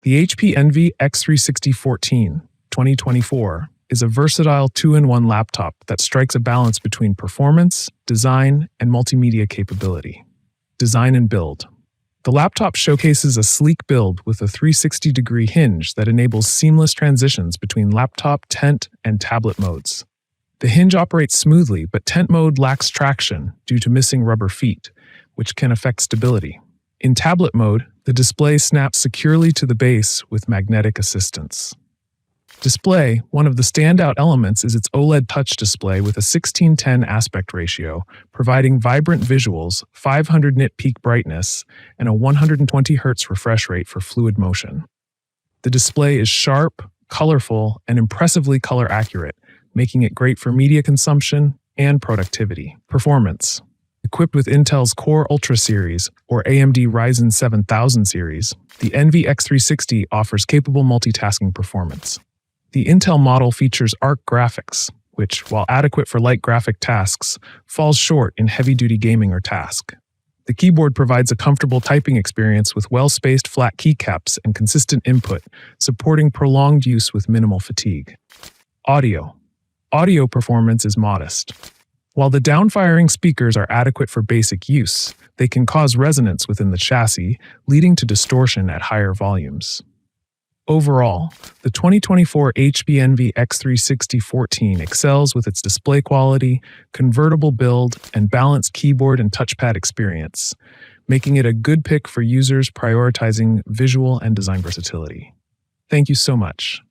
The HP Envy X360 14 2024 is a versatile two-in-one laptop that strikes a balance between performance, design, and multimedia capability. Design and build. The laptop showcases a sleek build with a 360-degree hinge that enables seamless transitions between laptop, tent, and tablet modes. The hinge operates smoothly, but tent mode lacks traction due to missing rubber feet, which can affect stability. In tablet mode, the display snaps securely to the base with magnetic assistance. Display. One of the standout elements is its OLED touch display with a 16:10 aspect ratio, providing vibrant visuals, 500 nit peak brightness, and a 120 Hz refresh rate for fluid motion. The display is sharp, colorful, and impressively color accurate, making it great for media consumption and productivity. Performance. Equipped with Intel's Core Ultra series or AMD Ryzen 7000 series, the Envy X360 offers capable multitasking performance. The Intel model features ARC graphics, which, while adequate for light graphic tasks, falls short in heavy-duty gaming or task. The keyboard provides a comfortable typing experience with well-spaced flat keycaps and consistent input, supporting prolonged use with minimal fatigue. Audio. Audio performance is modest. While the downfiring speakers are adequate for basic use, they can cause resonance within the chassis, leading to distortion at higher volumes. Overall, the 2024 HP Envy X360 14 excels with its display quality, convertible build, and balanced keyboard and touchpad experience, making it a good pick for users prioritizing visual and design versatility. Thank you so much.